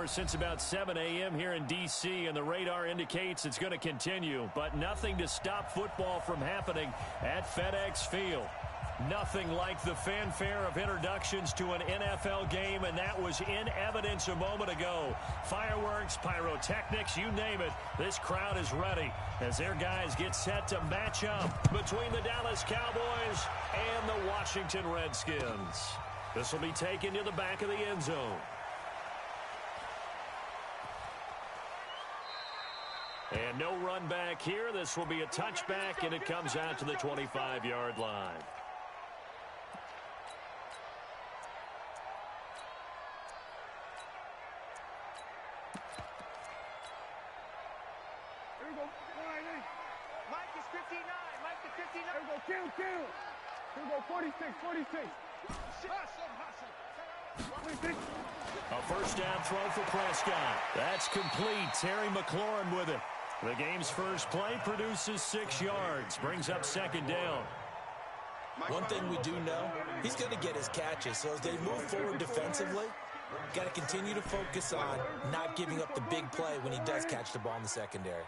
ever since about 7 a.m. here in D.C., and the radar indicates it's going to continue, but nothing to stop football from happening at FedEx Field. Nothing like the fanfare of introductions to an NFL game, and that was in evidence a moment ago. Fireworks, pyrotechnics, you name it. This crowd is ready as their guys get set to match up between the Dallas Cowboys and the Washington Redskins. This will be taken to the back of the end zone. And no run back here. This will be a touchback, and it comes out to the 25-yard line. Mike is 59. Mike is 59. Here we go, kill. Here we go, 46. A first down throw for Prescott. That's complete. Terry McLaurin with it. The game's first play produces 6 yards. Brings up second down. One thing we do know, he's going to get his catches. So as they move forward defensively, got to continue to focus on not giving up the big play when he does catch the ball in the secondary.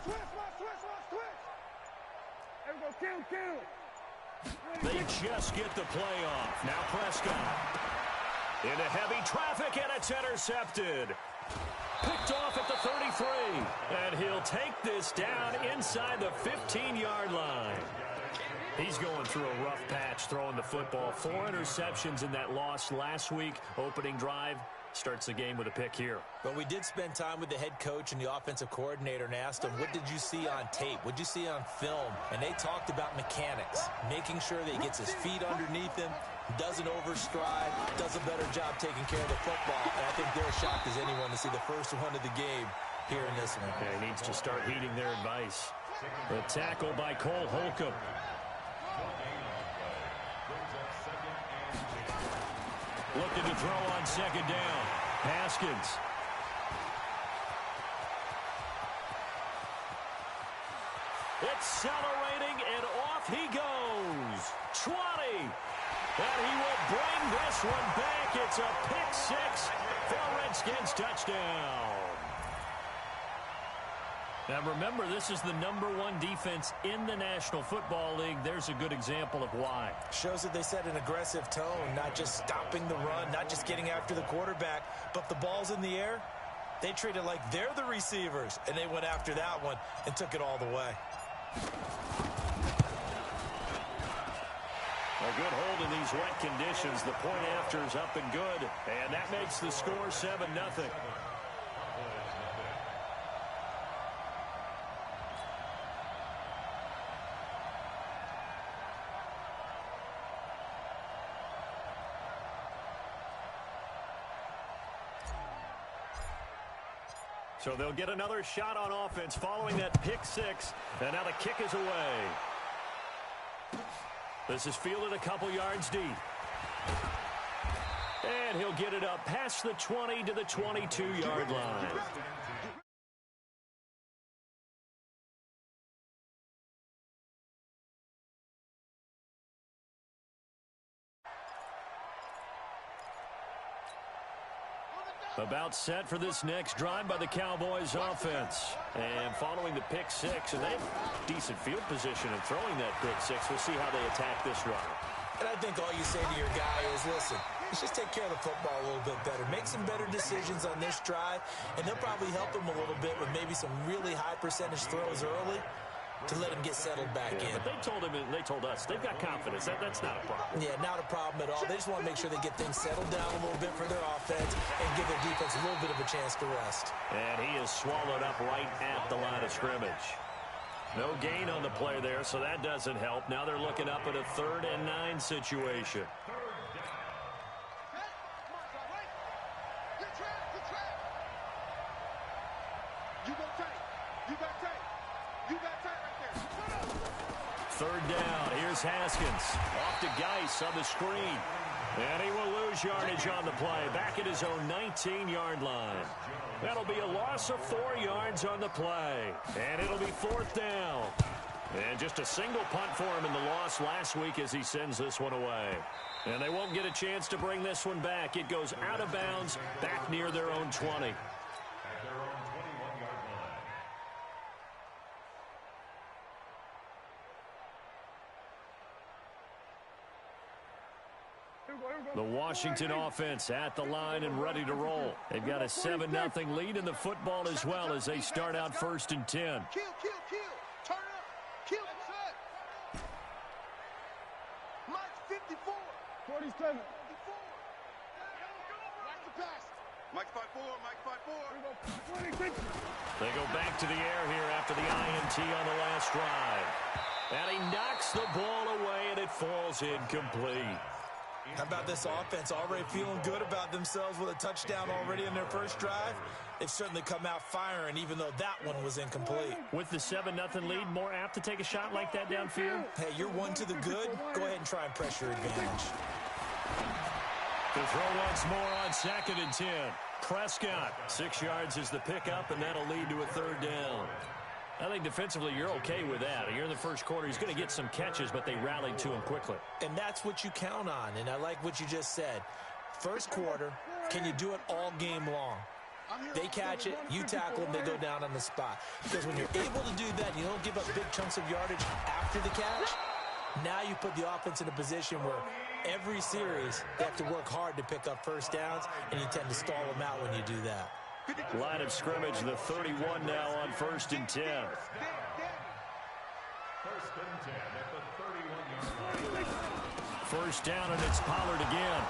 Switch. Kill. They just get the play off. Now Prescott. Into heavy traffic, and it's intercepted. Picked off at the 33. And he'll take this down inside the 15-yard line. He's going through a rough patch throwing the football. 4 interceptions in that loss last week. Opening drive. Starts the game with a pick here. But we did spend time with the head coach and the offensive coordinator and asked him, what did you see on tape? What did you see on film? And they talked about mechanics, making sure that he gets his feet underneath him, doesn't overstride, does a better job taking care of the football. And I think they're as shocked as anyone to see the first one of the game here in this one. Okay, he needs to start heeding their advice. The tackle by Cole Holcomb. Looking to throw on second down. Haskins. Accelerating, and off he goes. 20. And he will bring this one back. It's a pick 6 for Redskins touchdown. Now remember, this is the #1 defense in the National Football League. There's a good example of why. Shows that they set an aggressive tone, not just stopping the run, not just getting after the quarterback, but the ball's in the air. They treat it like they're the receivers, and they went after that one and took it all the way. A good hold in these wet conditions. The point after is up and good, and that makes the score 7-0. So they'll get another shot on offense following that pick 6, and now the kick is away. This is fielded a couple yards deep. And he'll get it up past the 20 to the 22-yard line. About set for this next drive by the Cowboys offense. And following the pick 6, and they have decent field position in throwing that pick 6. We'll see how they attack this drive. And I think all you say to your guy is, listen, let's just take care of the football a little bit better. Make some better decisions on this drive, and they'll probably help him a little bit with maybe some really high percentage throws early to let him get settled back in. But they told him, and they told us, they've got confidence. That's not a problem. Yeah, not a problem at all. They just want to make sure they get things settled down a little bit for their offense and give their defense a little bit of a chance to rest. And he is swallowed up right at the line of scrimmage. No gain on the play there, so that doesn't help. Now they're looking up at a 3rd and 9 situation. Third down. Here's Haskins. Off to Geis on the screen. And he will lose yardage on the play. Back at his own 19-yard line. That'll be a loss of 4 yards on the play. And it'll be 4th down. And just a single punt for him in the loss last week as he sends this one away. And they won't get a chance to bring this one back. It goes out of bounds back near their own 20. The Washington offense at the line and ready to roll. They've got a 7-0 lead in the football as well as they start out 1st and 10. Kill. Turn up. Kill. Mike's 54. 47. 54. Watch the pass. Mike's 5'4". 26. They go back to the air here after the INT on the last drive. And he knocks the ball away, and it falls incomplete. How about this offense already feeling good about themselves with a touchdown already in their first drive? They've certainly come out firing, even though that one was incomplete. With the 7-0 lead, more apt to take a shot like that downfield? Hey, you're one to the good. Go ahead and try and press your advantage. To throw once more on 2nd and 10. Prescott, 6 yards is the pickup, and that'll lead to a 3rd down. I think defensively you're okay with that. Here in the first quarter, he's going to get some catches, but they rallied to him quickly. And that's what you count on, and I like what you just said. First quarter, can you do it all game long? They catch it, you tackle them, they go down on the spot. Because when you're able to do that, you don't give up big chunks of yardage after the catch, now you put the offense in a position where every series they have to work hard to pick up first downs, and you tend to stall them out when you do that. Line of scrimmage, the 31 now on 1st and 10. 1st and 10 at the 31-yard line. 1st down, and it's Pollard again.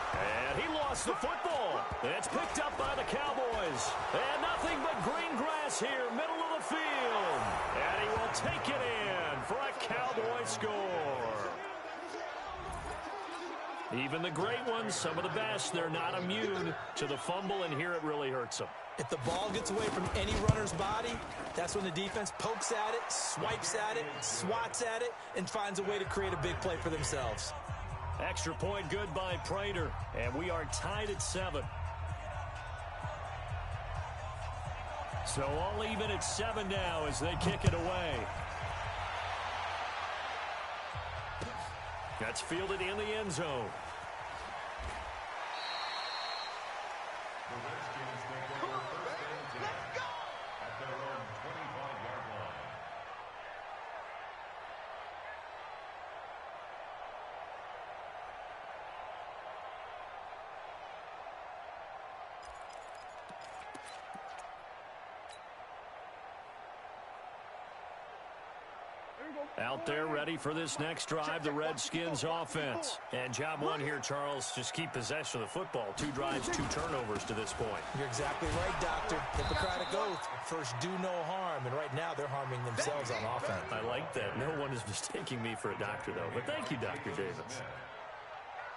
And he lost the football. It's picked up by the Cowboys. And nothing but green grass here, middle of the field. And he will take it in for a Cowboy score. Even the great ones, some of the best, they're not immune to the fumble, and here it really hurts them. If the ball gets away from any runner's body, that's when the defense pokes at it, swipes at it, swats at it, and finds a way to create a big play for themselves. Extra point good by Prater, and we are tied at 7. So all even at 7 now as they kick it away. That's fielded in the end zone. The Redskins take over 1st and 10 at their own 25-yard line. Out there ready for this next drive, the Redskins offense. And job one here, Charles, just keep possession of the football. 2 drives, 2 turnovers to this point. You're exactly right, Doctor. Hippocratic oath. First, do no harm. And right now, they're harming themselves on offense. I like that. No one is mistaking me for a doctor, though. But thank you, Dr. Davis.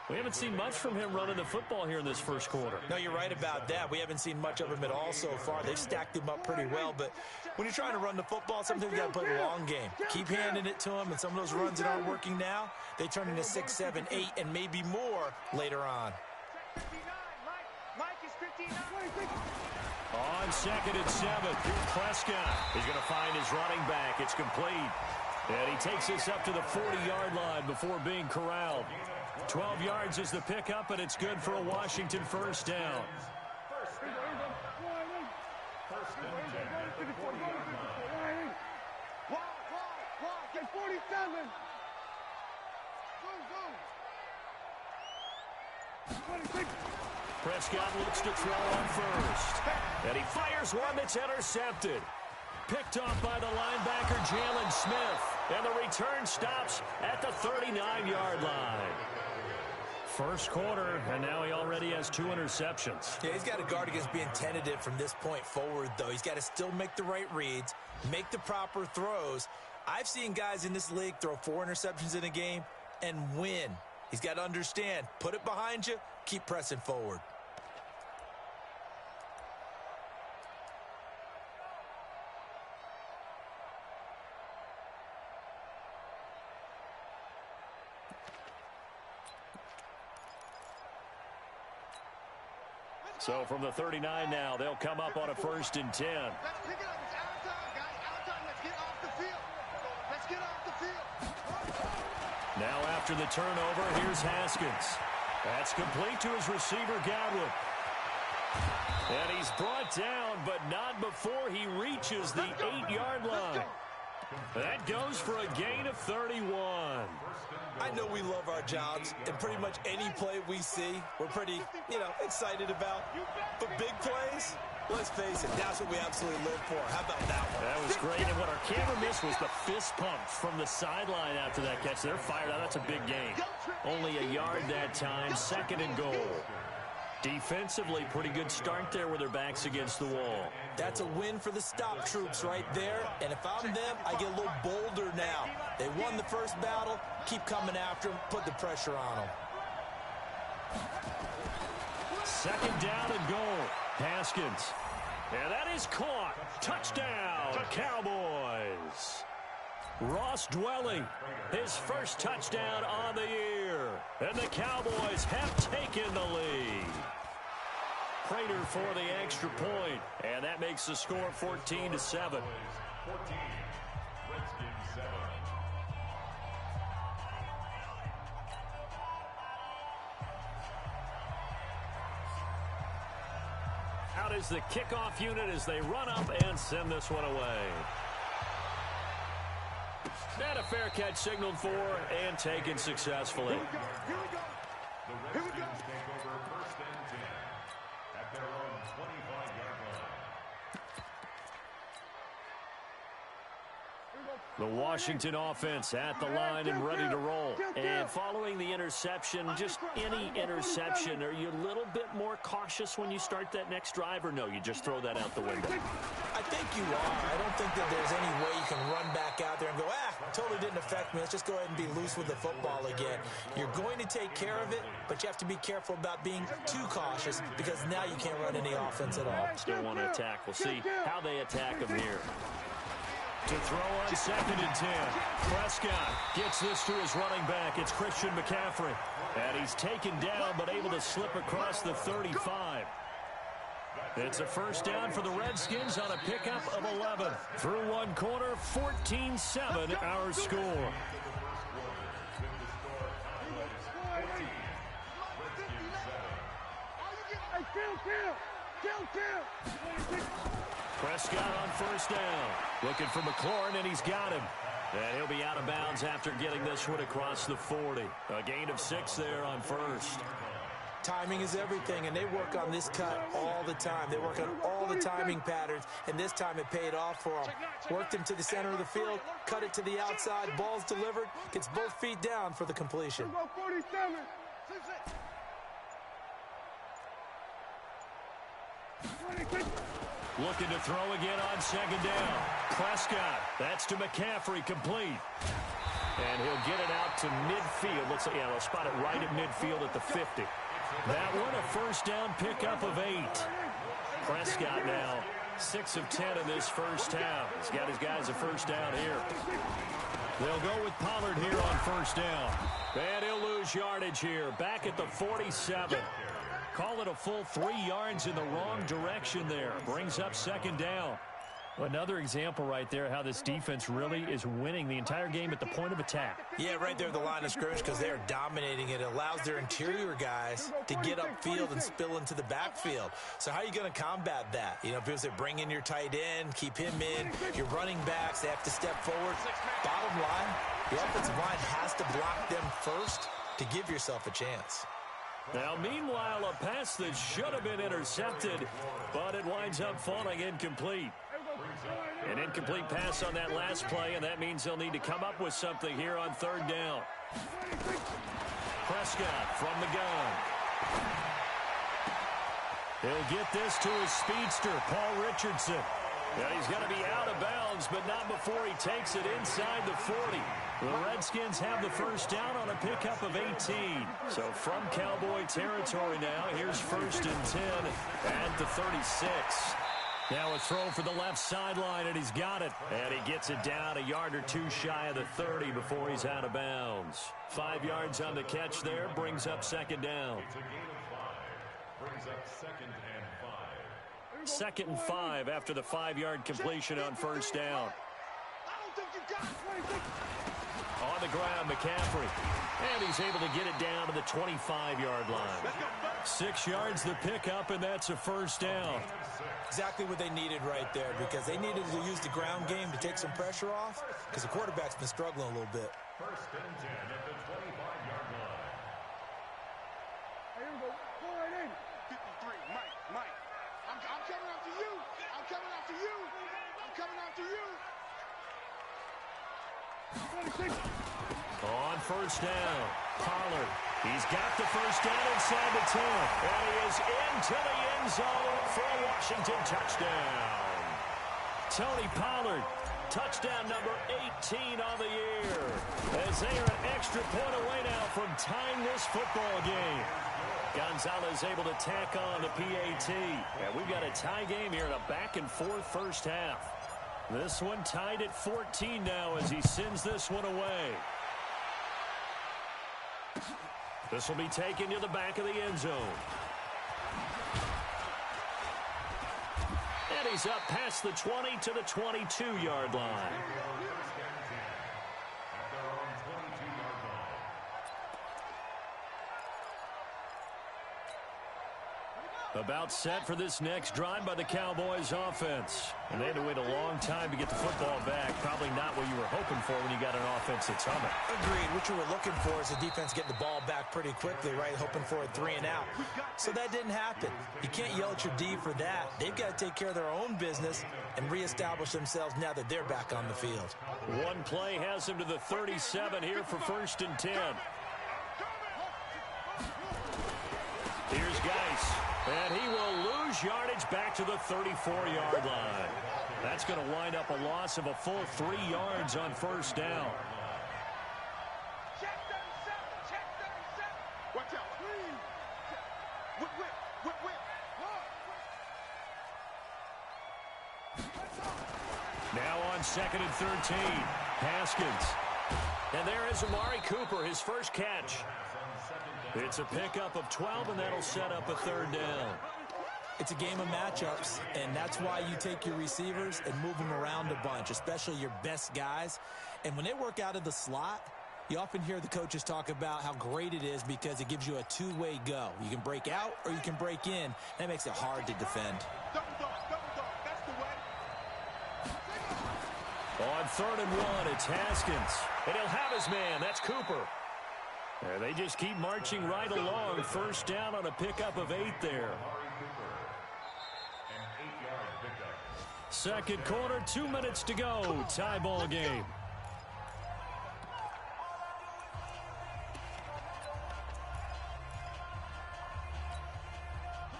We haven't seen much from him running the football here in this first quarter. No, you're right about that. We haven't seen much of him at all so far. They've stacked him up pretty well, but when you're trying to run the football, sometimes you got to play the long game. Keep handing it to him, and some of those runs that aren't working now, they turn into 6, 7, 8, and maybe more later on. 59. Mike is 59. On 2nd and 7, Prescott is going to find his running back. It's complete. And he takes us up to the 40-yard line before being corralled. 12 yards is the pickup, and it's good for a Washington 1st down. 1st and 10 at the 40-yard line. Walk, get 47. Go. 26. Prescott looks to throw on 1st. And he fires one that's intercepted. Picked off by the linebacker, Jalen Smith. And the return stops at the 39-yard line. First quarter, and now he already has 2 interceptions. Yeah, he's got to guard against being tentative from this point forward, though. He's got to still make the right reads, make the proper throws. I've seen guys in this league throw 4 interceptions in a game and win. He's got to understand, put it behind you, keep pressing forward. So from the 39 now, they'll come up on a 1st and 10. Let's pick it up. It's out of time, guys. Out of time. Let's get off the field. Let's get off the After the turnover, here's Haskins. That's complete to his receiver, Godwin. And he's brought down, but not before he reaches the 8-yard line. That goes for a gain of 31. I know we love our jobs, and pretty much any play we see, we're pretty, excited about. But big plays, let's face it, that's what we absolutely live for. How about that one? That was great, and what our camera missed was the fist pump from the sideline after that catch. They're fired out. That's a big gain. Only a yard that time, 2nd and goal. Defensively, pretty good start there with their backs against the wall. That's a win for the stop troops right there. And if I'm them, I get a little bolder now. They won the first battle. Keep coming after them. Put the pressure on them. 2nd down and goal. Haskins. And that is caught. Touchdown, Cowboys. Ross Dwelly, his first touchdown on the year. And the Cowboys have taken the lead. Prater for the extra point. And that makes the score 14-7. 14, Redskins 7. Out is the kickoff unit as they run up and send this one away. And a fair catch signaled for and taken successfully. The Redskins take over 1st and 10 at their own 25-yard line. The Washington offense at the line and ready to roll. And following the interception, just any interception, are you a little bit more cautious when you start that next drive, or no, you just throw that out the window? I think you are. I don't think that there's any way you can run back out there and go, totally didn't affect me. Let's just go ahead and be loose with the football again. You're going to take care of it, but you have to be careful about being too cautious because now you can't run any offense at all. Still want to attack. We'll see how they attack them here. To throw on 2nd and 10. Prescott gets this to his running back. It's Christian McCaffrey. And he's taken down but able to slip across the 35. It's a first down for the Redskins on a pickup of 11. Through one quarter, 14-7 our score. Prescott on first down. Looking for McLaurin, and he's got him. And he'll be out of bounds after getting this one across the 40. A gain of 6 there on first. Timing is everything, and they work on this cut all the time. They work on all the timing patterns, and this time it paid off for them. Worked him to the center of the field, cut it to the outside, ball's delivered, gets both feet down for the completion. Looking to throw again on 2nd down. Prescott, that's to McCaffrey, complete. And he'll get it out to midfield. Looks like, they'll spot it right at midfield at the 50. That one, a first down pickup of 8. Prescott now 6 of 10 in this first half. He's got his guys a first down here. They'll go with Pollard here on first down. And he'll lose yardage here. Back at the 47. Call it a full 3 yards in the wrong direction there. Brings up 2nd down. Another example right there how this defense really is winning the entire game at the point of attack. Yeah, right there at the line of scrimmage because they are dominating it. It allows their interior guys to get upfield and spill into the backfield. So how are you going to combat that? People say bring in your tight end, keep him in. Your running backs, they have to step forward. Bottom line, the offensive line has to block them first to give yourself a chance. Now, meanwhile, a pass that should have been intercepted, but it winds up falling incomplete. An incomplete pass on that last play, and that means they'll need to come up with something here on 3rd down. Prescott from the gun. He'll get this to his speedster, Paul Richardson. Now he's going to be out of bounds, but not before he takes it inside the 40. The Redskins have the first down on a pickup of 18. So from Cowboy territory now, here's 1st and 10 at the 36. Now a throw for the left sideline, and he's got it. And he gets it down a yard or 2 shy of the 30 before he's out of bounds. 5 yards on the catch there, brings up 2nd down. It's a gain of 5. Brings up 2nd and 5. 2nd and 5 after the 5-yard completion on first down. On the ground, McCaffrey. And he's able to get it down to the 25-yard line. 6 yards the pickup, and that's a first down. Exactly what they needed right there, because they needed to use the ground game to take some pressure off, because the quarterback's been struggling a little bit. First and 10 at the 25-yard line. Here we go. Go right in. 53, Mike. I'm coming after you. I'm coming after you. I'm coming after you. 26. On first down, Pollard. He's got the first down inside the 10. And he is into the end zone for a Washington touchdown. Tony Pollard, touchdown number 18 on the year. As they are an extra point away now from tying this football game. Gonzalez able to tack on the PAT. And we've got a tie game here in a back-and-forth first half. This one tied at 14 now as he sends this one away. This will be taken to the back of the end zone. And he's up past the 20 to the 22-yard line. About set for this next drive by the Cowboys offense. And they had to wait a long time to get the football back. Probably not what you were hoping for when you got an offense that's humming. Agreed. What you were looking for is the defense getting the ball back pretty quickly, right? Hoping for a 3 and out. So that didn't happen. You can't yell at your D for that. They've got to take care of their own business and reestablish themselves now that they're back on the field. One play has him to the 37 here for first and 10. Here's Geis. And he will lose yardage back to the 34-yard line. That's going to wind up a loss of a full 3 yards on first down. Check 37. Check 37. Watch out. Whip. Now on second and 13. Haskins. And there is Amari Cooper, his first catch. It's a pickup of 12, and that'll set up a third down. It's a game of matchups, and that's why you take your receivers and move them around a bunch, especially your best guys. And when they work out of the slot, you often hear the coaches talk about how great it is because it gives you a two-way go. You can break out or you can break in. That makes it hard to defend. Double dog. That's the way. On third and 1, it's Haskins. And he'll have his man. That's Cooper. And they just keep marching right along. First down on a pickup of 8 there. Second quarter, 2 minutes to go. Tie ball game.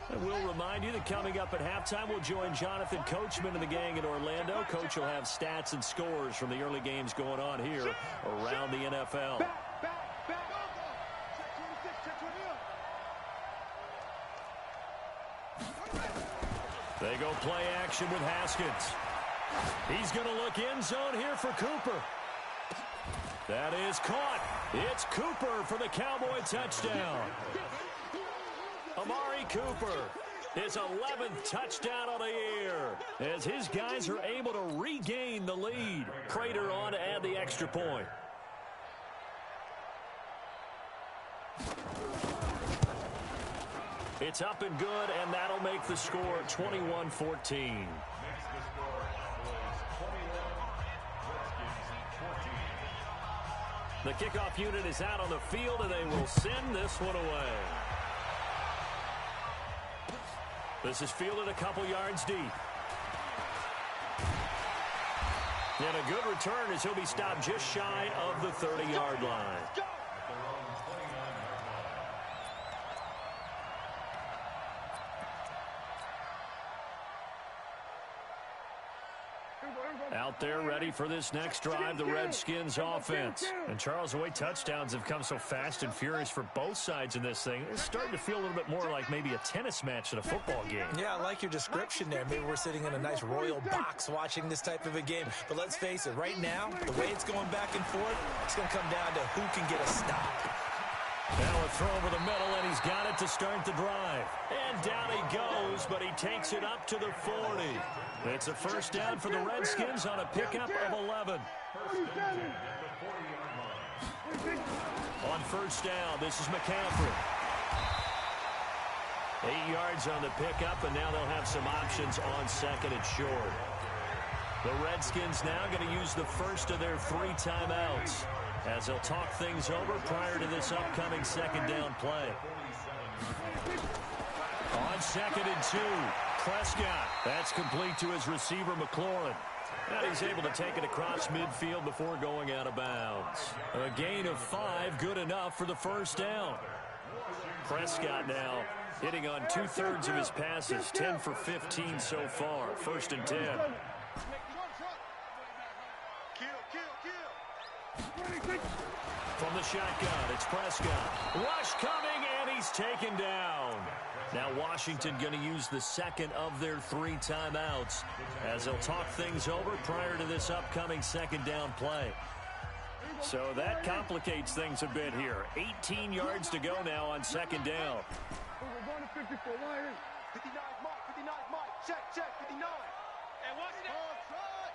And we'll remind you that coming up at halftime, we'll join Jonathan Coachman and the gang in Orlando. Coach will have stats and scores from the early games going on here around the NFL. They go play action with Haskins. He's going to look end zone here for Cooper. That is caught. It's Cooper for the Cowboy touchdown. Amari Cooper, his 11th touchdown of the year, as his guys are able to regain the lead. Prater on to add the extra point. It's up and good, and that'll make the score 21-14. The kickoff unit is out on the field, and they will send this one away. This is fielded a couple yards deep. And a good return as he'll be stopped just shy of the 30-yard line. Out there ready for this next drive, the Redskins offense. And Charles, the way touchdowns have come so fast and furious for both sides in this thing, it's starting to feel a little bit more like maybe a tennis match than a football game. Yeah, I like your description there. Maybe we're sitting in a nice royal box watching this type of a game. But let's face it, right now, the way it's going back and forth, it's going to come down to who can get a stop. Now a throw over the middle, and he's got it to start the drive. And down he goes, but he takes it up to the 40. It's a first down for the Redskins on a pickup of 11. On first down, this is McCaffrey. 8 yards on the pickup, and now they'll have some options on second and short. The Redskins now going to use the first of their 3 timeouts as they'll talk things over prior to this upcoming second down play. On second and 2, Prescott. That's complete to his receiver, McLaurin. And he's able to take it across midfield before going out of bounds. A gain of 5, good enough for the first down. Prescott now hitting on 2/3 of his passes, 10 for 15 so far. First and 10. From the shotgun, it's Prescott. Rush coming, and he's taken down. Now Washington going to use the second of their 3 timeouts as they'll talk things over prior to this upcoming second down play. So that complicates things a bit here. 18 yards to go now on second down. We're going to 54. Line in. 59 mark, 59 mark. Check, 59. And what's that?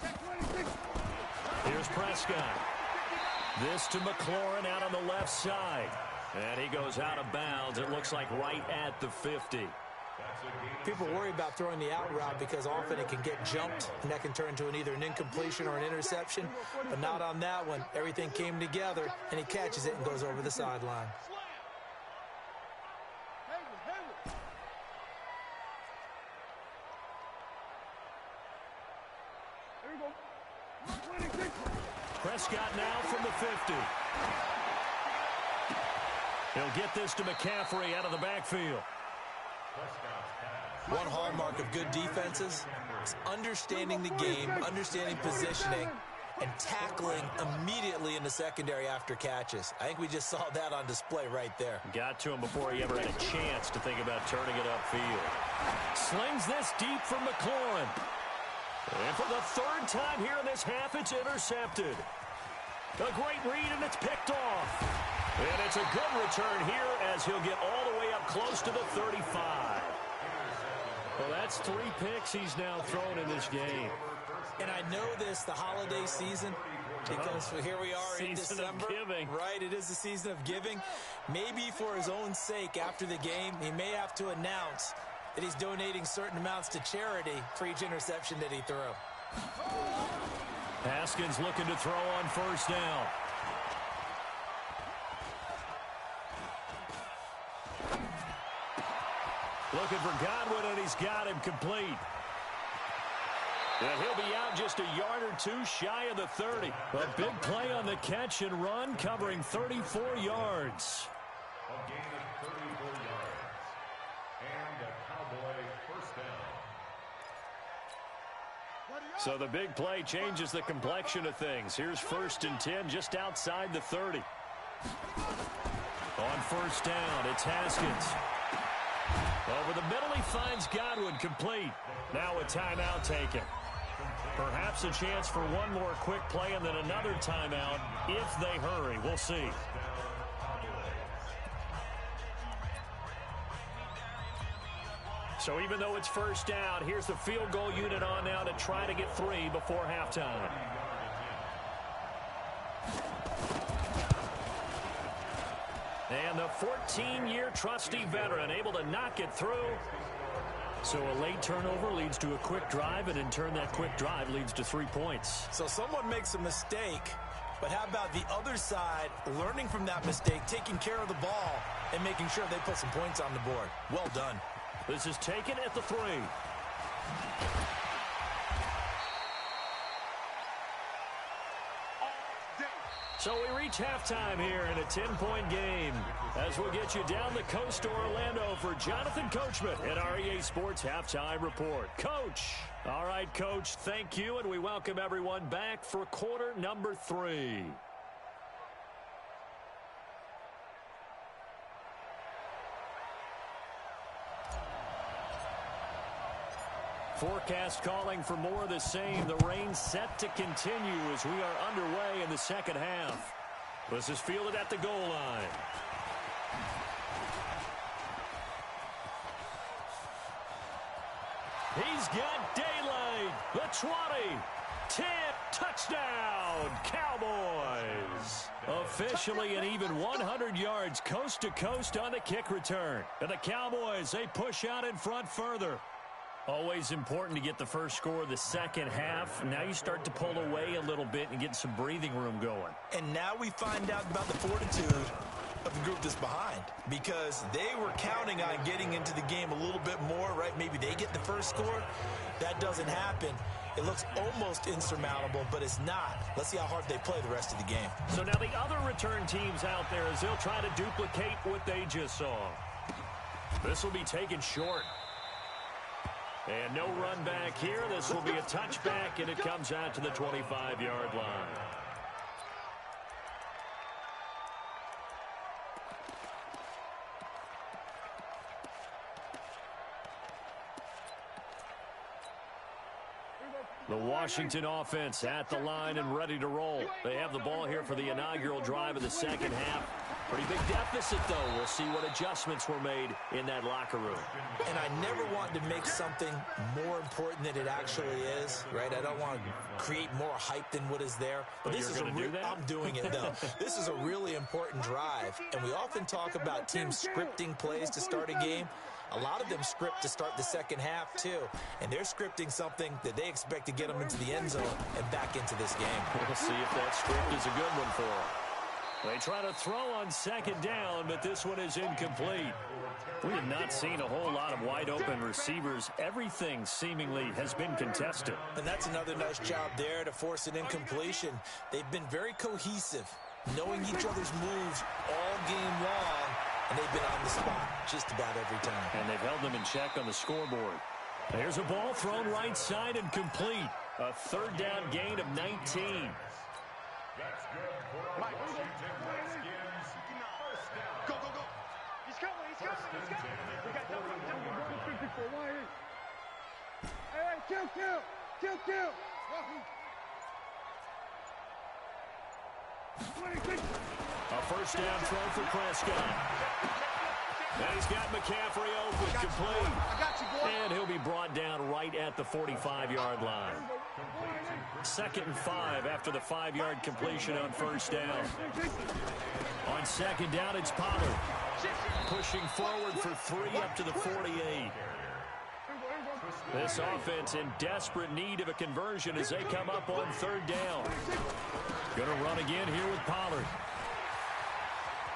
Check 26. Here's Prescott. This to McLaurin out on the left side. And he goes out of bounds. It looks like right at the 50. People worry about throwing the out route because often it can get jumped, and that can turn into either an incompletion or an interception. But not on that one. Everything came together, and he catches it and goes over the sideline. There we go. 26. Prescott now from the 50. He'll get this to McCaffrey out of the backfield. One hallmark of good defenses is understanding the game, understanding positioning, and tackling immediately in the secondary after catches. I think we just saw that on display right there. Got to him before he ever had a chance to think about turning it upfield. Slings this deep from McLaurin. And for the 3rd time here in this half, it's intercepted. A great read, and it's picked off. And it's a good return here as he'll get all the way up close to the 35. Well, that's 3 picks he's now thrown in this game. And I know this, the holiday season, because here we are in December. Season of giving. Right, it is the season of giving. Maybe for his own sake, after the game, he may have to announce that he's donating certain amounts to charity for each interception that he threw. Haskins looking to throw on first down. Looking for Godwin, and he's got him complete. And he'll be out just a yard or 2 shy of the 30. A big play on the catch and run, covering 34 yards. A gain of 34 yards. And a Cowboy first down. So the big play changes the complexion of things. Here's first and 10 just outside the 30. On first down, it's Haskins. Over the middle, he finds Godwin complete. Now a timeout taken. Perhaps a chance for one more quick play and then another timeout if they hurry. We'll see. So even though it's first down, here's the field goal unit on now to try to get 3 before halftime. And the 14-year trusty veteran able to knock it through. So a late turnover leads to a quick drive, and in turn that quick drive leads to 3 points. So someone makes a mistake, but how about the other side learning from that mistake, taking care of the ball, and making sure they put some points on the board? Well done. This is taken at the 3. So we reach halftime here in a 10-point game as we'll get you down the coast to Orlando for Jonathan Coachman at our EA Sports Halftime Report. Coach. All right, Coach, thank you, and we welcome everyone back for quarter number 3. Forecast calling for more of the same. The rain set to continue as we are underway in the second half. This is fielded at the goal line. He's got daylight. The 20, 10, Touchdown, Cowboys! Officially an even 100 yards coast to coast on the kick return. And the Cowboys, they push out in front further. Always important to get the first score of the second half. Now you start to pull away a little bit and get some breathing room going. And now we find out about the fortitude of the group that's behind, because they were counting on getting into the game a little bit more, right? Maybe they get the first score. That doesn't happen. It looks almost insurmountable, but it's not. Let's see how hard they play the rest of the game. So now the other return teams out there as they'll try to duplicate what they just saw. This will be taken short. And no run back here. This will be a touchback, and it comes out to the 25-yard line. The Washington offense at the line and ready to roll. They have the ball here for the inaugural drive of the second half. Pretty big deficit, though. We'll see what adjustments were made in that locker room. And I never want to make something more important than it actually is, right? I don't want to create more hype than what is there. But this is do that? I'm doing it, though. This is a really important drive, and we often talk about teams scripting plays to start a game. A lot of them script to start the second half, too. And they're scripting something that they expect to get them into the end zone and back into this game. We'll see if that script is a good one for them. They try to throw on second down, but this one is incomplete. We have not seen a whole lot of wide-open receivers. Everything seemingly has been contested. And that's another nice job there to force an incompletion. They've been very cohesive, knowing each other's moves all game long. And they've been on the spot just about every time. And they've held them in check on the scoreboard. There's a ball thrown right side and complete. A third down gain of 19. That's good for a Washington Redskins first down. Go, go, go. He's coming, he's coming, he's coming. We got double. Hey, kill. A first down throw for Prescott. And he's got McCaffrey open, complete. I got you, boy. And he'll be brought down right at the 45-yard line. 2nd and 5 after the 5-yard completion on first down. On second down, it's Pollard. Pushing forward for 3 up to the 48. This offense in desperate need of a conversion as they come up on third down. Going to run again here with Pollard.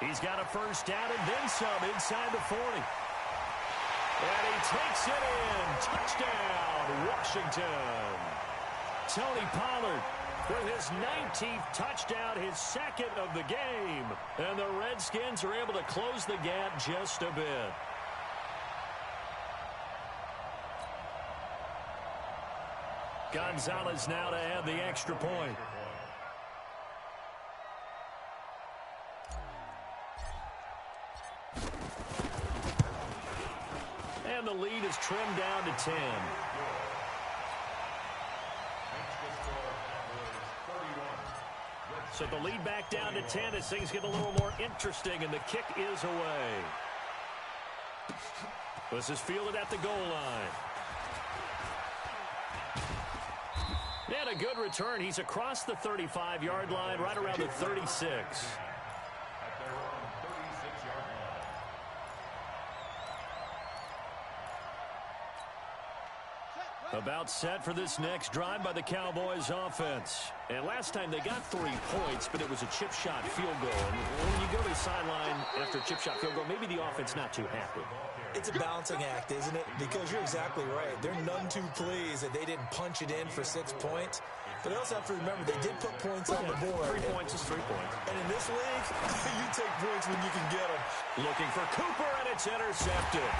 He's got a first down and then some inside the 40. And he takes it in. Touchdown, Washington. Tony Pollard with his 19th touchdown, his second of the game. And the Redskins are able to close the gap just a bit. Gonzalez now to add the extra point. And the lead is trimmed down to 10. So the lead back down to 10 as things get a little more interesting, and the kick is away. This is fielded at the goal line. And a good return. He's across the 35-yard line, right around the 36. About set for this next drive by the Cowboys offense. And last time they got 3 points, but it was a chip shot field goal. And when you go to the sideline after a chip shot field goal, maybe the offense not too happy. It's a balancing act, isn't it? Because you're exactly right. They're none too pleased that they didn't punch it in for 6 points. But they also have to remember they did put points on the board. 3 points is 3 points. And in this league, you take points when you can get them. Looking for Cooper, and it's intercepted.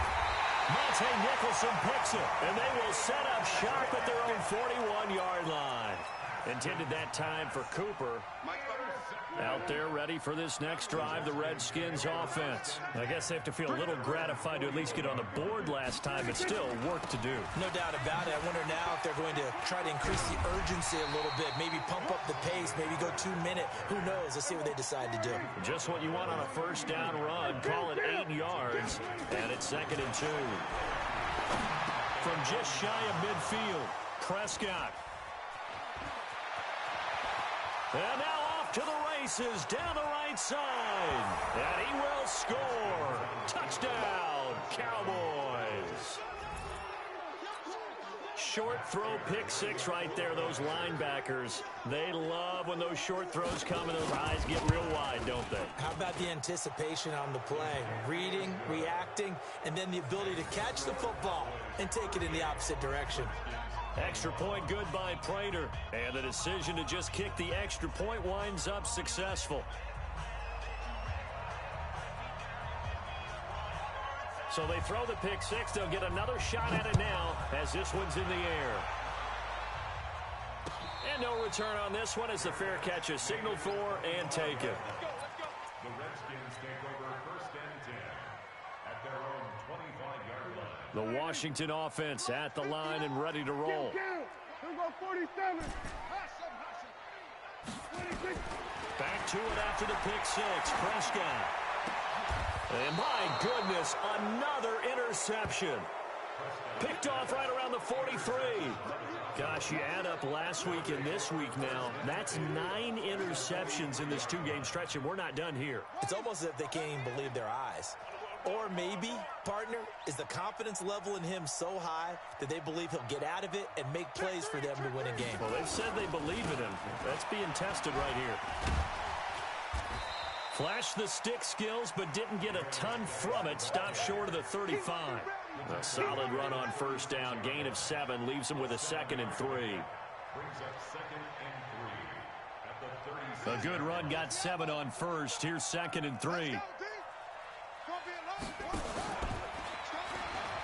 Monte Nicholson picks it, and they will set up shop at their own 41-yard line. Intended that time for Cooper. Out there ready for this next drive, the Redskins offense. I guess they have to feel a little gratified to at least get on the board last time, but still work to do. No doubt about it. I wonder now if they're going to try to increase the urgency a little bit, maybe pump up the pace, maybe go 2-minute. Who knows? Let's see what they decide to do. Just what you want on a first down run. Call it 8 yards, and it's 2nd and 2. From just shy of midfield, Prescott. And now off to the races down the right side. And he will score. Touchdown, Cowboys. Short throw pick six right there, those linebackers. They love when those short throws come and those eyes get real wide, don't they? How about the anticipation on the play? Reading, reacting, and then the ability to catch the football and take it in the opposite direction. Extra point good by Prater. And the decision to just kick the extra point winds up successful. So they throw the pick six. They'll get another shot at it now as this one's in the air. And no return on this one as the fair catch is signaled for and taken. The Redskins take over first and 10 at their own 25-yard line. The Washington offense at the line and ready to roll. Here go 47. Back to it after the pick six. Prescott. And my goodness, another interception. Picked off right around the 43. Gosh, you add up last week and this week now. That's 9 interceptions in this two-game stretch, and we're not done here. It's almost as if they can't even believe their eyes. Or maybe, partner, is the confidence level in him so high that they believe he'll get out of it and make plays for them to win a game. Well, they've said they believe in him. That's being tested right here. Flashed the stick skills, but didn't get a ton from it. Stopped short of the 35. A solid run on first down. Gain of 7 leaves him with a 2nd and 3. Brings up 2nd and 3 at the 37. A good run got 7 on first. Here's 2nd and 3.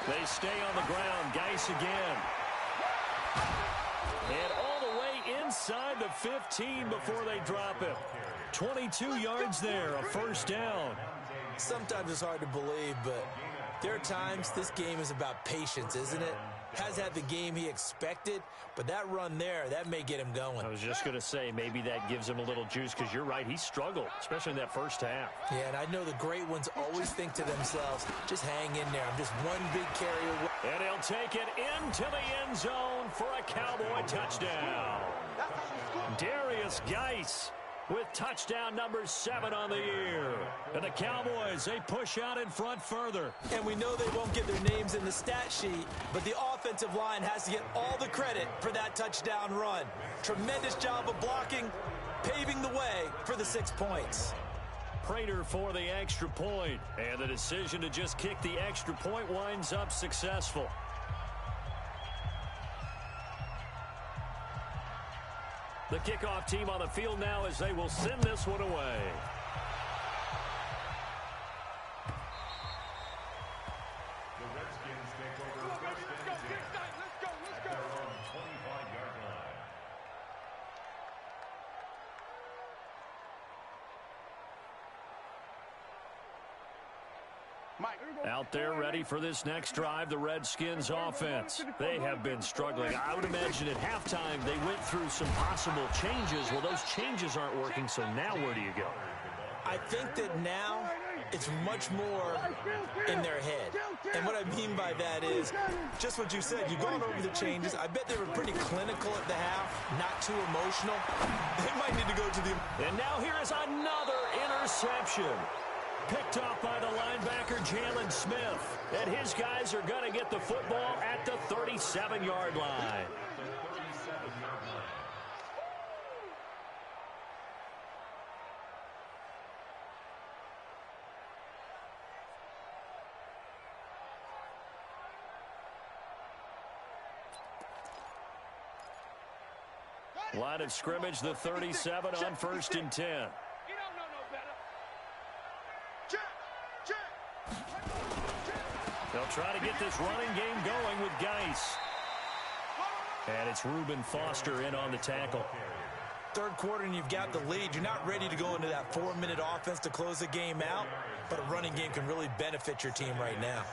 They stay on the ground. Geis again. And all the way inside the 15 before they drop it. 22 yards there, a first down. Sometimes it's hard to believe, but there are times this game is about patience, isn't it? Has had the game he expected, but that run there, that may get him going. I was just going to say, maybe that gives him a little juice, because you're right, he struggled, especially in that first half. Yeah, and I know the great ones always think to themselves, just hang in there. I'm just one big carry away. And he'll take it into the end zone for a Cowboy touchdown. Darius Geis with touchdown number 7 on the year. And the Cowboys, they push out in front further. And we know they won't get their names in the stat sheet, but the offensive line has to get all the credit for that touchdown run. Tremendous job of blocking, paving the way for the 6 points. Prater for the extra point. And the decision to just kick the extra point winds up successful. The kickoff team on the field now as they will send this one away. The Redskins take over first and 10 at their own 25-yard line. Out there ready for this next drive, the Redskins offense. They have been struggling. I would imagine at halftime they went through some possible changes. Well, those changes aren't working, so now where do you go? I think that now it's much more in their head. And what I mean by that is just what you said. You've gone over the changes. I bet they were pretty clinical at the half, not too emotional. They might need to go to the... And now here is another interception. Picked off by the linebacker, Jalen Smith. And his guys are going to get the football at the 37-yard line. Line of scrimmage, the 37 on first and 10. They'll try to get this running game going with Geis. And it's Reuben Foster in on the tackle. Third quarter and you've got the lead. You're not ready to go into that 4-minute offense to close the game out, but a running game can really benefit your team right now.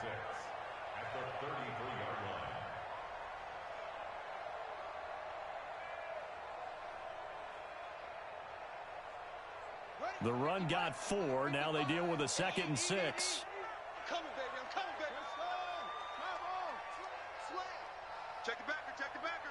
The run got 4. Now they deal with a 2nd and 6. Coming, baby. I'm coming, baby. Check the backer. Check the backer.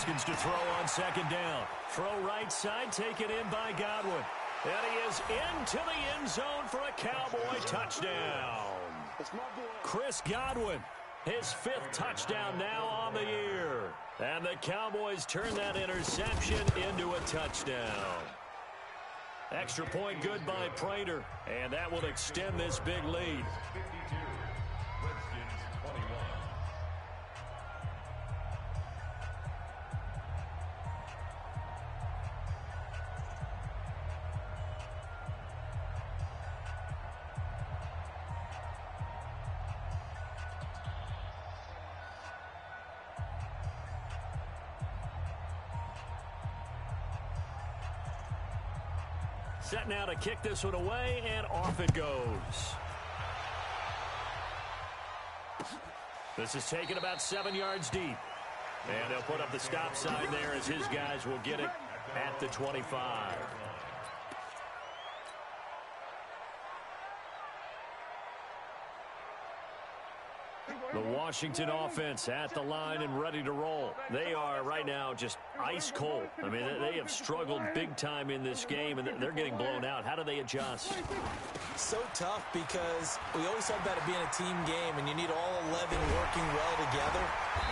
Redskins to throw on second down. Throw right side, taken in by Godwin. And he is into the end zone for a Cowboy touchdown. Chris Godwin, his 5th touchdown now on the year. And the Cowboys turn that interception into a touchdown. Extra point good by Prater, and that will extend this big lead. 52. Redskins 21. Set now to kick this one away, and off it goes. This is taken about 7 yards deep. And they'll put up the stop sign there as his guys will get it at the 25. The Washington offense at the line and ready to roll. They are right now just ice cold. I mean, they have struggled big time in this game, and they're getting blown out. How do they adjust? So tough because we always talk about it being a team game, and you need all 11 working well together.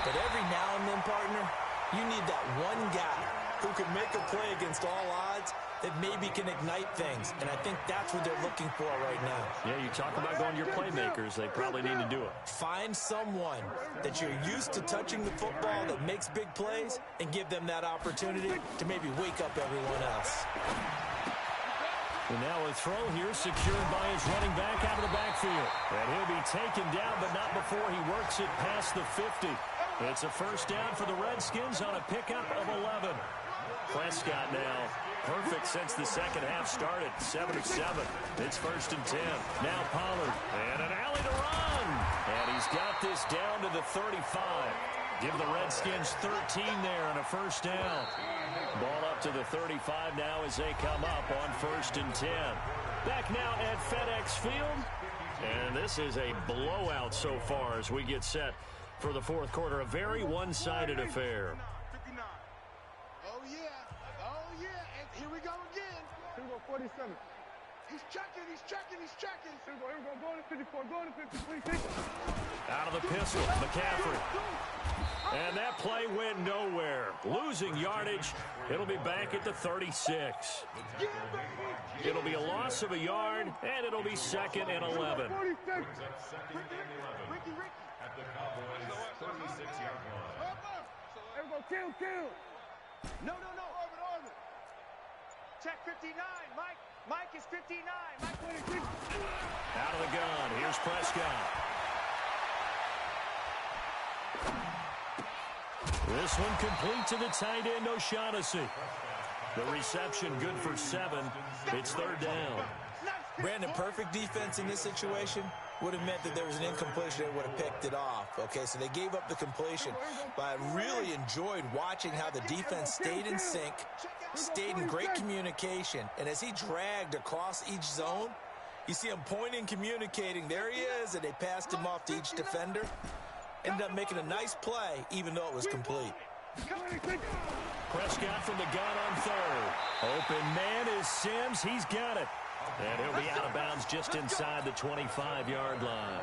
But every now and then, partner, you need that one guy who can make a play against all odds that maybe can ignite things. And I think that's what they're looking for right now. Yeah, you talk about going to your playmakers. They probably need to do it. Find someone that you're used to touching the football that makes big plays and give them that opportunity to maybe wake up everyone else. And now a throw here secured by his running back out of the backfield. And he'll be taken down, but not before he works it past the 50. It's a first down for the Redskins on a pickup of 11. Prescott now perfect since the second half started. 7 of 7. It's 1st and 10. Now Pollard. And an alley to run. And he's got this down to the 35. Give the Redskins 13 there and a first down. Ball up to the 35 now as they come up on 1st and 10. Back now at FedEx Field. And this is a blowout so far as we get set for the 4th quarter. A very one-sided affair. 59. Oh, yeah. Oh, yeah. And here we go again. Here we go, 47. He's checking. He's checking. He's checking. Here we go, here we go. Going to 54. Going to 50. Please take it. Out of the pistol, McCaffrey. And that play went nowhere. Losing yardage. It'll be back at the 36. It'll be a loss of a yard, and it'll be 2nd and 11. 46. Ricky. At the Cowboys' 36-yard line. Here we go, kill. No. Orbit. Check 59. Mike is 59. Mike 26. Out of the gun. Here's Prescott. This one complete to the tight end, O'Shaughnessy. The reception good for 7. It's 3rd down. Brandon, perfect defense in this situation would have meant that there was an incompletion that would have picked it off. Okay, so they gave up the completion. But I really enjoyed watching how the defense stayed in sync, stayed in great communication. And as he dragged across each zone, you see him pointing, communicating. There he is, and they passed him off to each defender. Ended up making a nice play, even though it was complete. Prescott from the gun on 3rd. Open man is Sims. He's got it. And he'll be out of bounds just inside the 25-yard line.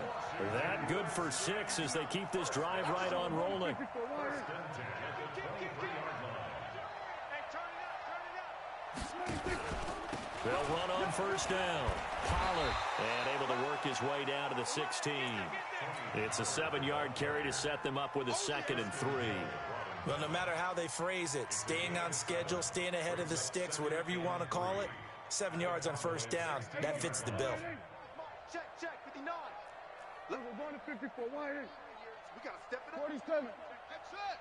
That good for 6 as they keep this drive right on rolling. They'll run on 1st down. Pollard and able to work his way down to the 16. It's a 7-yard carry to set them up with a 2nd and 3. Well, no matter how they phrase it, staying on schedule, staying ahead of the sticks, whatever you want to call it, 7 yards on 1st down, that fits the bill. Check, 59. Look, we're going to 54. Why is? We got to step it up. 47. That's it.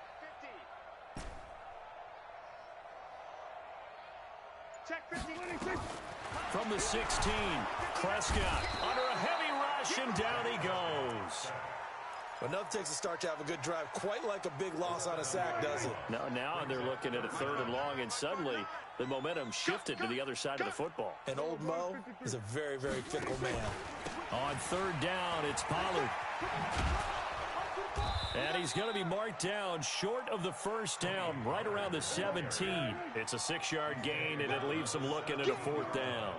50. Check 50. 26. From the 16, Prescott under a heavy rush, and down he goes. Well, nothing takes a start to have a good drive, quite like a big loss on a sack, does it? Now they're looking at a 3rd and long, and suddenly the momentum shifted to the other side of the football. And old Mo is a very, very fickle man. On 3rd down, it's Pollard. And he's going to be marked down short of the first down, right around the 17. It's a 6-yard gain, and it leaves them looking at a 4th down.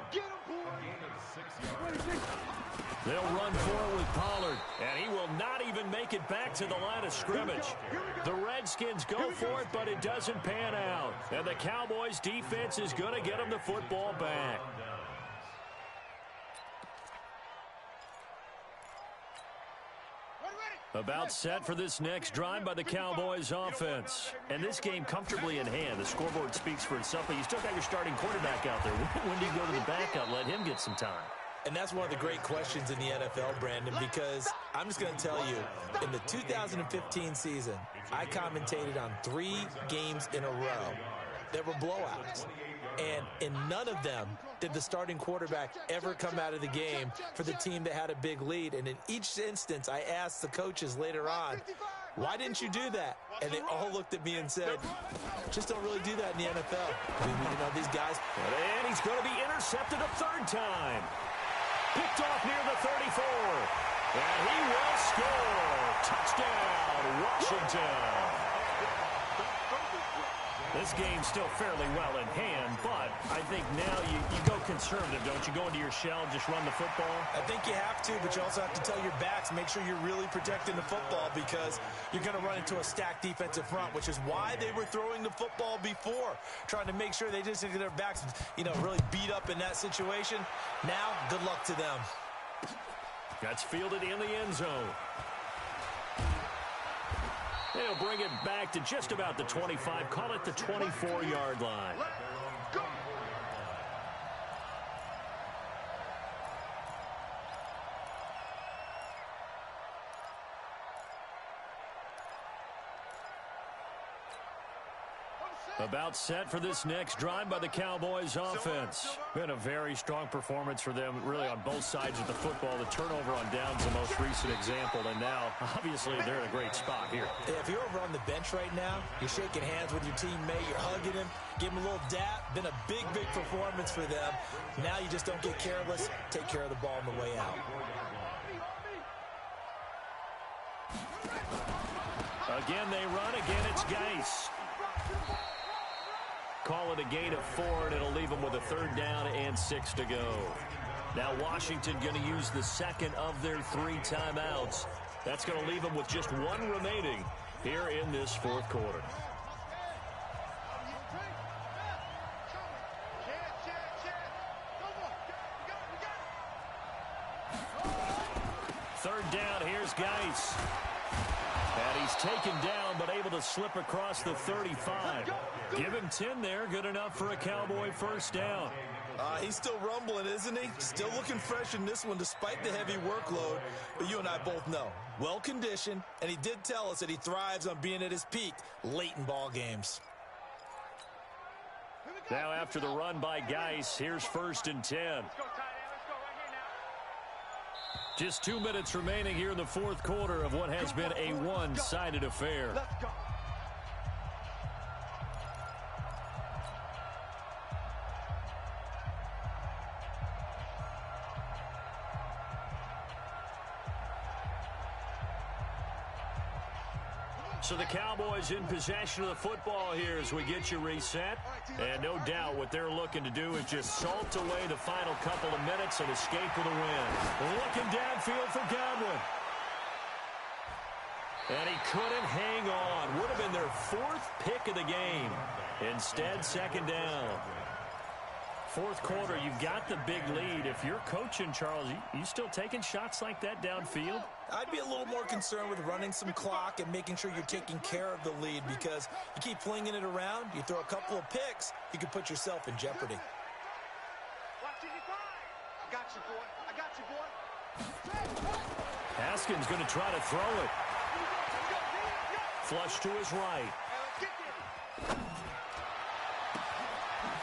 They'll run forward with Pollard, and he will not even make it back to the line of scrimmage. The Redskins go for it, but it doesn't pan out. And the Cowboys' defense is going to get them the football back. About set for this next drive by the Cowboys offense. And this game comfortably in hand. The scoreboard speaks for itself, but you still got your starting quarterback out there. When do you go to the backup? Let him get some time. And that's one of the great questions in the NFL, Brandon, because I'm just going to tell you, in the 2015 season, I commentated on 3 games in a row that were blowouts. And in none of them did the starting quarterback ever come out of the game for the team that had a big lead. And in each instance, I asked the coaches later on, why didn't you do that? And they all looked at me and said, just don't really do that in the NFL. I mean, you know, these guys. And he's going to be intercepted a 3rd time. Picked off near the 34. And he will score. Touchdown, Washington. This game's still fairly well in hand, but I think now you go conservative, don't you? Go into your shell and just run the football? I think you have to, but you also have to tell your backs, make sure you're really protecting the football because you're going to run into a stacked defensive front, which is why they were throwing the football before, trying to make sure they just get their backs, you know, really beat up in that situation. Now, good luck to them. That's fielded in the end zone. They'll bring it back to just about the 25. Call it the 24-yard line. About set for this next drive by the Cowboys offense. Been a very strong performance for them, really, on both sides of the football. The turnover on downs the most recent example, and now, obviously, they're in a great spot here. Yeah, if you're over on the bench right now, you're shaking hands with your teammate, you're hugging him, give him a little dap. Been a big, big performance for them. Now you just don't get careless. Take care of the ball on the way out. Again, they run. Again, it's Geis. Call it a gain of 4, and it'll leave them with a 3rd down and 6 to go. Now Washington going to use the second of their 3 timeouts. That's going to leave them with just 1 remaining here in this 4th quarter. Third down, here's Geis. And he's taken down, but able to slip across the 35. Give him 10 there. Good enough for a Cowboy first down. He's still rumbling, isn't he? Still looking fresh in this one despite the heavy workload. But you and I both know, well-conditioned, and he did tell us that he thrives on being at his peak late in ball games. Now after the run by Geis, here's 1st and 10. Just 2 minutes remaining here in the 4th quarter of what has been a one-sided affair. Let's go. So the Cowboys in possession of the football here as we get you reset. And no doubt what they're looking to do is just salt away the final couple of minutes and escape with a win. Looking downfield for Godwin. And he couldn't hang on. Would have been their 4th pick of the game. Instead, 2nd down. 4th quarter, you've got the big lead. If you're coaching, Charles, you still taking shots like that downfield? I'd be a little more concerned with running some clock and making sure you're taking care of the lead because you keep flinging it around, you throw a couple of picks, you can put yourself in jeopardy. I got you, boy. I got you, boy. Haskins going to try to throw it. Flush to his right.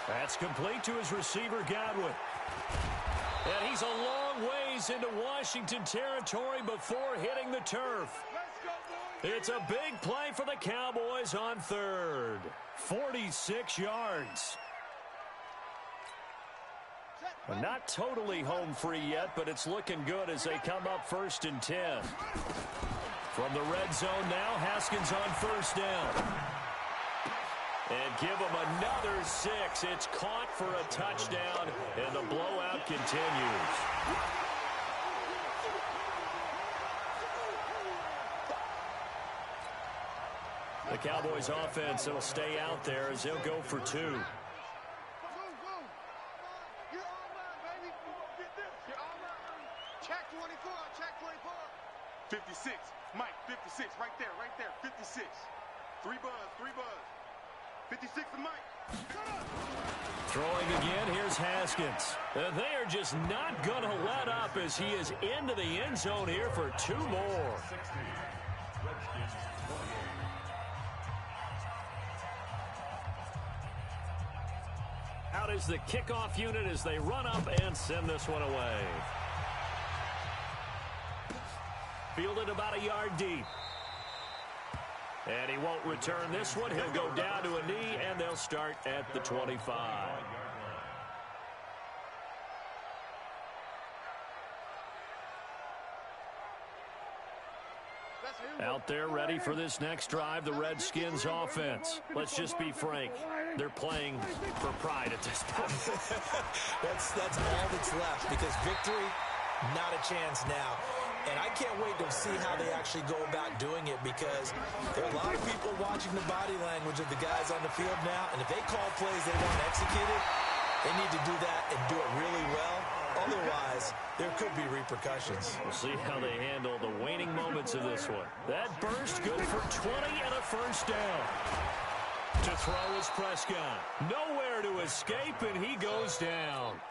That's complete to his receiver, Godwin. And he's a long ways into Washington territory before hitting the turf. It's a big play for the Cowboys on 3rd. 46 yards. Not totally home free yet, but it's looking good as they come up 1st and 10. From the red zone now, Haskins on 1st down. And give him another 6. It's caught for a touchdown, and the blowout continues. The Cowboys offense will stay out there as they'll go for 2. Check 24, check 24. 56, Mike, 56, right there, 56. 3 buzz. 56 to Mike. Throwing again, here's Haskins. They are just not going to let up as he is into the end zone here for 2 more. 60. Redskins 28. Out is the kickoff unit as they run up and send this one away. Fielded about a yard deep. And he won't return this one. He'll go down to a knee, and they'll start at the 25. Out there ready for this next drive, the Redskins offense. Let's just be frank. They're playing for pride at this point. That's all that's left, because victory, not a chance now. And I can't wait to see how they actually go about doing it, because there are a lot of people watching the body language of the guys on the field now, and if they call plays they want executed, they need to do that and do it really well. Otherwise, there could be repercussions. We'll see how they handle the waning moments of this one. That burst good for 20 and a 1st down. To throw is Prescott. Nowhere to escape, and he goes down.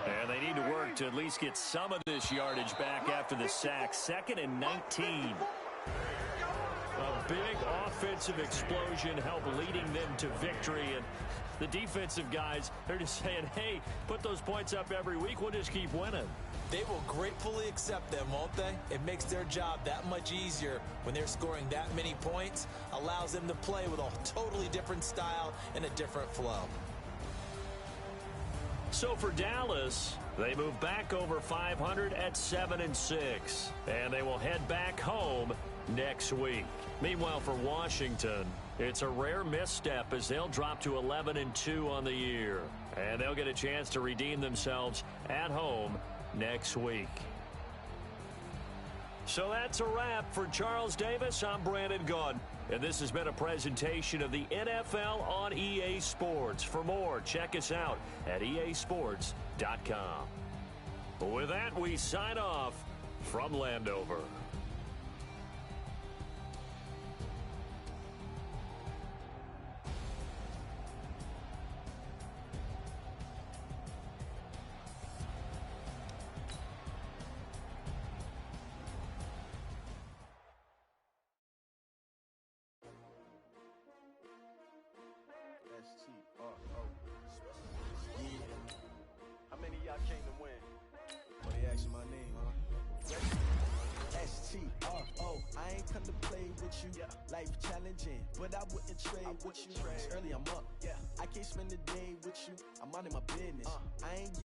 And they need to work to at least get some of this yardage back after the sack. 2nd and 19. A big offensive explosion helped leading them to victory. And the defensive guys, they're just saying, hey, put those points up every week. We'll just keep winning. They will gratefully accept them, won't they? It makes their job that much easier when they're scoring that many points. Allows them to play with a totally different style and a different flow. So for Dallas, they move back over 500 at 7-6. And they will head back home next week. Meanwhile, for Washington, it's a rare misstep as they'll drop to 11-2 on the year. And they'll get a chance to redeem themselves at home next week. So that's a wrap. For Charles Davis, I'm Brandon Gaudin. And this has been a presentation of the NFL on EA Sports. For more, check us out at easports.com. With that, we sign off from Landover. How many of y'all came to win? Well, they asking my name, huh? S-T-R-O. I ain't come to play with you. Life challenging, but I wouldn't trade with you. It's early, I'm up. I can't spend the day with you. I'm out of my business. I ain't